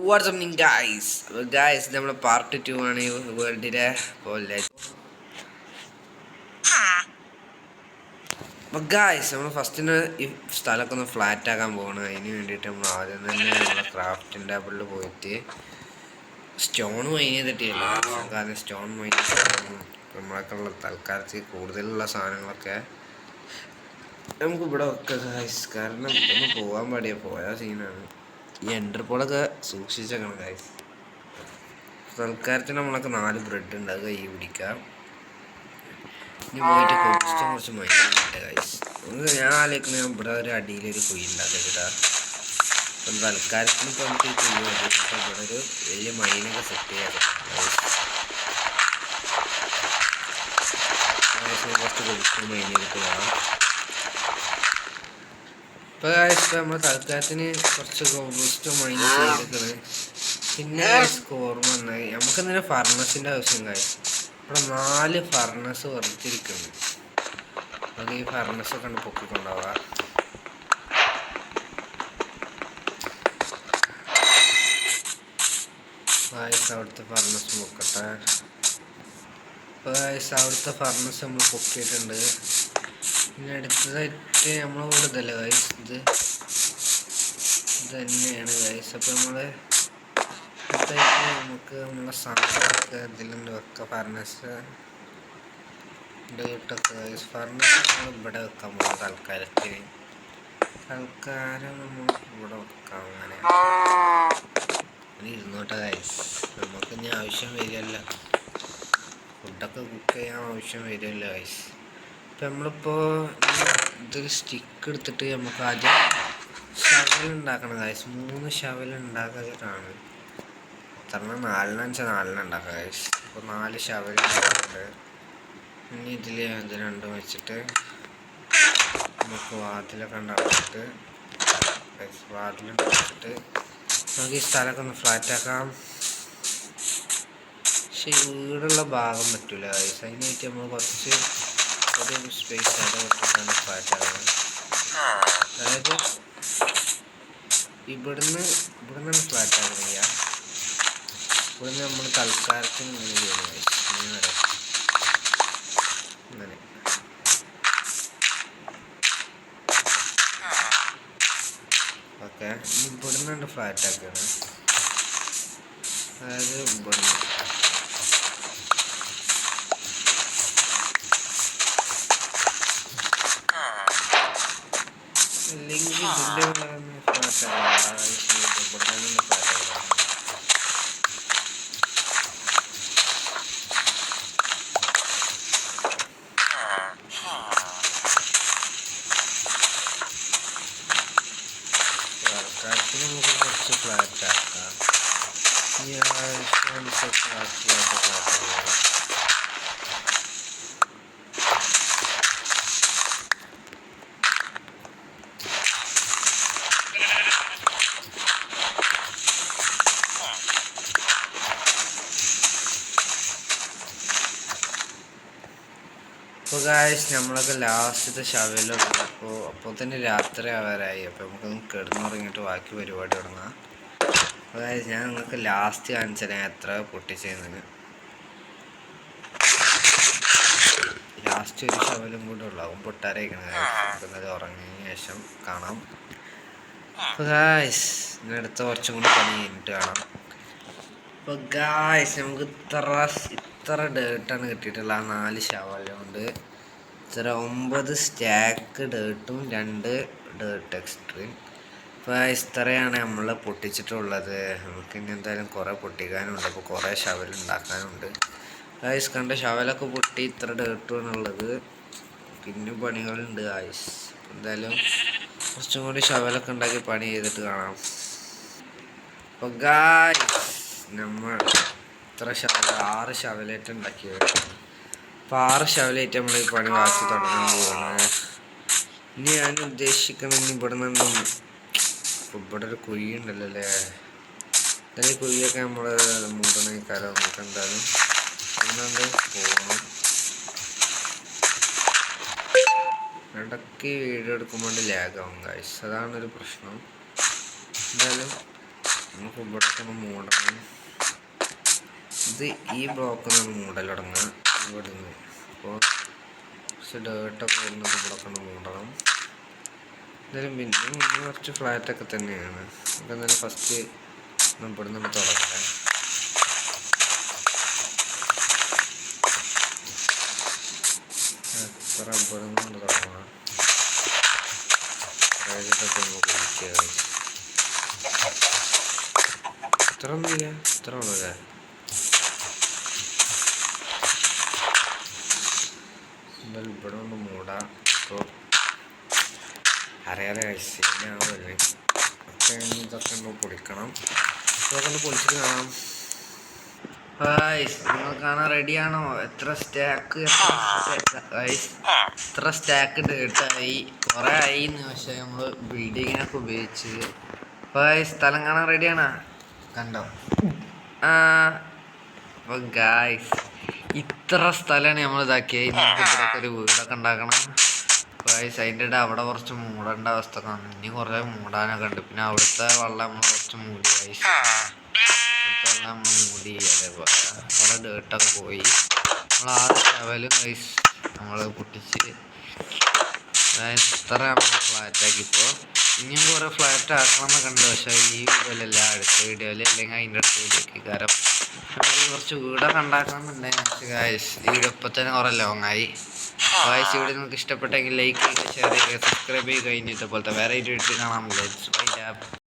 WhatsApp guys guys നമ്മൾ part 2 ആണ് ഈ വേൾഡിലെ പോലെ. അപ്പോൾ ഗൈസ് നമ്മൾ ഫസ്റ്റിന് ഈ സ്ഥലമൊക്കെ ഒന്ന് ഫ്ലാറ്റ് ആക്കാൻ പോകണം. അതിന് വേണ്ടിയിട്ട് നമ്മൾ ആദ്യം തന്നെ നമ്മളെ ക്രാഫ്റ്റിംഗ് ടേബിളിൽ പോയിട്ട് സ്റ്റോൺ മൈൻ ചെയ്തിട്ടില്ല. കാരണം സ്റ്റോൺ മൈൻ നമ്മളൊക്കെ ഉള്ള തൽക്കാലത്ത് കൂടുതലുള്ള സാധനങ്ങളൊക്കെ നമുക്ക് ഇവിടെ വെക്കാം ഗൈസ്. കാരണം ഒന്ന് പോകാൻ പാടിയാ പോയ സീനാണ്. ഈ എൻ്റർപോളൊക്കെ സൂക്ഷിച്ചേക്കണം ഗൈസ്. തൽക്കാലത്തിന് നമ്മളൊക്കെ 4 ബ്രെഡ് ഉണ്ട്, അത് കൈ പിടിക്കാം. ഇനി പോയിട്ട് കുറച്ച് മൈൻഡ് ഗൈസ്. ഞാൻ ആലോചിക്കുന്നത് ഇവിടെ ഒരു അടിയിലൊരു കുഴി ഉണ്ടാക്കിട്ടാ. അപ്പം തൽക്കാലത്തിന് ഇപ്പോൾ നമുക്ക് ഈ കുഴി മതി. ഇപ്പം ഇവിടെ ഒരു വലിയ മൈനൊക്കെ സെറ്റ് ചെയ്യാം. കുറച്ച് കൊടുക്കും മൈൻ ചെയ്തിട്ട് വേണം. ഇപ്പോൾ നമ്മൾ തൽക്കാലത്തിന് കുറച്ച് കോബിൾസ്റ്റോ മൈൻ ചെയ്തിരിക്കുന്നത്. പിന്നെ ഓർമ്മ വന്നായി നമുക്ക് എന്തിനാ ഫർണസിൻ്റെ ആവശ്യം കാര്യം. ഇവിടെ 4 ഫർണസ് വെറുതിരിക്കുന്നു. അത് ഈ ഫർണസൊക്കെ ഉണ്ട് പൊക്കിക്കൊണ്ടാവുക. അവിടുത്തെ ഫർണസ് പൊക്കട്ടെ. അവിടുത്തെ ഫർണസ് നമ്മൾ പൊക്കിയിട്ടുണ്ട്. പിന്നെ അടുത്തതായിട്ട് നമ്മളെ ഇതല്ലേ ഗൈസ്, ഇത് തന്നെയാണ് ഗൈസ്. അപ്പോൾ നമ്മൾ അടുത്തായിട്ട് നമുക്ക് നമ്മളെ സാധനങ്ങളൊക്കെ ഇതിലുണ്ട് വെക്കാം. Furnace ഇട്ടൊക്കെ guys. ഫർണസ് നമ്മൾ ഇവിടെ വെക്കാൻ പോകും തൽക്കാലം നമ്മൾ ഇവിടെ വെക്കാം. അങ്ങനെ ഇരുന്നോട്ടെ ഗൈസ്. നമുക്ക് ഇനി ആവശ്യം വരികയല്ല, ഫുഡൊക്കെ കുക്ക് ചെയ്യാൻ ആവശ്യം വരികയല്ല ഗൈസ്. ഇപ്പം നമ്മളിപ്പോൾ ഇതൊരു സ്റ്റിക്ക് എടുത്തിട്ട് നമുക്ക് ആദ്യം ഷവൽ ഉണ്ടാക്കണം ഗൈസ്. 3 ഷവൽ ഉണ്ടാക്കിയിട്ടാണ് എത്ര 4 ഉണ്ടാക്കാം ഗൈസ്. അപ്പോൾ 4 ഷവൽ ഉണ്ടാക്കുന്നുണ്ട്. ഇനി ഇതിൽ ഇത് 2 വെച്ചിട്ട് നമുക്ക് വാതിലൊക്കെ ഉണ്ടാക്കിയിട്ട് വാതിലുണ്ടാക്കിയിട്ട് നമുക്ക് ഈ സ്ഥലമൊക്കെ ഒന്ന് ഫ്ലാറ്റാക്കാം. പക്ഷേ വീടുള്ള ഭാഗം പറ്റില്ല ഗൈസ്. അതിനായിട്ട് നമ്മൾ കുറച്ച് ഒരു സ്പേസ് അവിടെ വെച്ചിട്ടാണ് ഫ്ലാറ്റാക്കുന്നത്. അതായത് ഇവിടുന്ന് ഫ്ലാറ്റാക്കുന്നില്ല. ഇവിടുന്ന് നമ്മൾ തൽക്കാലത്തിന് ഇങ്ങനെ ചെയ്യുന്നു ഗൈസ്. ഇങ്ങനെ വരാം അങ്ങനെ. ഓക്കെ, ഇവിടുന്ന് ഫ്ലാറ്റാക്കാണ്. അതായത് ഇവിടുന്ന് അല്ലെങ്കിൽ ഇതിൻ്റെ ഫ്ലാറ്റാക്കാം. ഇവിടുന്ന് ഫ്ലാറ്റാക്കാം. തൽക്കാലത്തിന് നമുക്ക് കുറച്ച് ഫ്ലാറ്റാക്കാം. ഈ ഫ്ലാറ്റാക്കാം. അപ്പോൾ ഗായ്സ് നമ്മളൊക്കെ ലാസ്റ്റത്തെ ഷവലുണ്ട്. അപ്പോൾ തന്നെ രാത്രി ആവാറായി. അപ്പോൾ നമുക്കൊന്ന് കിടന്നുറങ്ങിയിട്ട് ബാക്കി പരിപാടി തുടങ്ങാം. അപ്പോൾ ഗായ്സ് ഞാൻ നിങ്ങൾക്ക് ലാസ്റ്റ് കാണിച്ചാൽ ഞാൻ എത്ര പൊട്ടിച്ചതെന്ന്. ലാസ്റ്റ് ഒരു ഷവലും കൂടെ ഉള്ളാവും പൊട്ടാരായിരിക്കണം. നമുക്കെന്നത് ഉറങ്ങിയതിന് ശേഷം കാണാം. അപ്പോൾ ഗായ്സ് ഇനി അടുത്ത കുറച്ചും കൂടി പണി കഴിഞ്ഞിട്ട് കാണാം. അപ്പോൾ ഗായ്സ് നമുക്ക് ഇത്ര ഡേർട്ടാണ് കിട്ടിയിട്ടുള്ളത്. 4 ഷവൽ കൊണ്ട് ഇത്ര 9 സ്റ്റാക്ക് ഡേർട്ടും 2 ഡേർട്ട് എക്സ്ട്രീം. അപ്പോൾ ഇത്രയാണ് നമ്മൾ പൊട്ടിച്ചിട്ടുള്ളത്. നമുക്ക് ഇനി എന്തായാലും കുറേ പൊട്ടിക്കാനുണ്ട്. അപ്പോൾ കുറേ ഷവൽ ഉണ്ടാക്കാനുണ്ട് ഗായ്സ്. കണ്ട ഷവലൊക്കെ പൊട്ടി ഇത്ര ഡേർട്ടുമാണുള്ളത്. പിന്നെ പണികളുണ്ട് ഗായ്സ്. എന്തായാലും കുറച്ചും കൂടി ഷവലൊക്കെ ഉണ്ടാക്കി പണി ചെയ്തിട്ട് കാണാം. അപ്പോൾ ഗായ്സ് നമ്മൾ ഇത്ര ഷവൽ 6 ഷവലേറ്റ് ഉണ്ടാക്കിയത്. അപ്പോൾ 6 ഷവലേറ്റ് നമ്മൾ ഈ പണി വാക്കി തുടങ്ങാൻ പോവാണ്. ഇനി ഞാൻ ഉദ്ദേശിക്കുന്നത് ഇവിടെ നിന്നും ഇവിടെ ഒരു കുഴി ഉണ്ടല്ലോ അല്ലേ, ഈ കുഴിയൊക്കെ നമ്മൾ മൂടണേക്കാരം. നമുക്ക് എന്തായാലും അതുകൊണ്ട് പോകണം. ഇടയ്ക്ക് വീഡിയോ എടുക്കുമ്പോൾ ലാഗാവും ഗൈസ്, അതാണൊരു പ്രശ്നം. എന്തായാലും നമുക്ക് ഇവിടെയൊക്കെ ഒന്ന് മൂടണം. ഇത് ഈ ബ്ലോക്കിൽ നിന്ന് മൂടൽ തുടങ്ങുക ഇവിടെ നിന്ന്. അപ്പോൾ കുറച്ച് ഡേർട്ടൊക്കെ വരുന്നത് ഇവിടെയൊക്കെ ഒന്ന് മൂടണം. എന്തായാലും പിന്നെ കുറച്ച് ഫ്ലാറ്റൊക്കെ തന്നെയാണ്. നമുക്ക് എന്തായാലും ഫസ്റ്റ് ഇവിടെ നിന്ന് തുടങ്ങാം. എത്ര ഇവിടെ നിന്ന് തുടങ്ങണം. ഇത്ര ഒന്നുമില്ല, ഇത്ര ഉള്ളൂല്ലേ. എന്തായാലും ഇവിടെ ഒന്ന് മൂടാം. അപ്പോൾ അറിയാതെ കഴിച്ചാവുമല്ലേ. ഒക്കെ ഇതൊക്കെ ഒന്ന് പൊളിക്കണം. ഇതൊക്കെ ഒന്ന് പൊളിച്ചിട്ട് കാണാം. നിങ്ങൾ കാണാൻ റെഡിയാണോ? എത്ര സ്റ്റാക്ക് ഡേട്ടായി കുറേ ആയിന്ന്. പക്ഷെ നമ്മൾ ബിൽഡിങ്ങിനൊക്കെ ഉപയോഗിച്ച്. സ്ഥലം കാണാൻ റെഡിയാണോ? കണ്ടോ? അപ്പോൾ ഗായ്സ് ഇത്ര സ്ഥലമാണ് നമ്മൾ ഇതാക്കിയത്. നമുക്ക് ഇവിടെയൊക്കെ ഒരു വീടൊക്കെ ഉണ്ടാക്കണം. ഗായ്സ് അതിൻ്റെ ഇടയിൽ അവിടെ കുറച്ച് മൂടേണ്ട അവസ്ഥ കാണുന്നു. ഇനി കുറേ മൂടാനൊക്കെ ഉണ്ട്. പിന്നെ അവിടുത്തെ വെള്ളം നമ്മൾ കുറച്ച് മൂടി. ഗായ്സ് അവിടുത്തെ വെള്ളം നമ്മൾ മൂടി. അതേപോലെ കുറേ ഡേട്ടൊക്കെ പോയി. നമ്മൾ ആ ലെവലും ഗായ്സ് നമ്മൾ പൊട്ടിച്ച് ഇത്ര നമ്മൾ ഫ്ലാറ്റാക്കി. ഇപ്പോൾ ഇനിയും കുറേ ഫ്ലാറ്റ് ആക്കണം എന്നൊക്കെ ഉണ്ട്. പക്ഷേ ഈ വീഡിയോയിലല്ല, അടുത്ത വീഡിയോയിൽ അല്ലെങ്കിൽ അതിൻ്റെ അടുത്ത വീഡിയോക്ക്. കാരണം നമുക്ക് കുറച്ച് വീടൊക്കെ ഉണ്ടാക്കണമെന്നുണ്ടെങ്കിൽ ഗായ്സ് ഈ വീഡിയോ ഇപ്പം തന്നെ കുറേ ലോങ്ങായി. ഗായ്സ് ഇവിടെ നിങ്ങൾക്ക് ഇഷ്ടപ്പെട്ടെങ്കിൽ ലൈക്ക് ചെയ്യുക, ഷെയർ ചെയ്യുക, സബ്സ്ക്രൈബ് ചെയ്യുക. കഴിഞ്ഞിട്ട് പോലത്തെ വേറെ വീഡിയോ കാണാൻ. Let's by.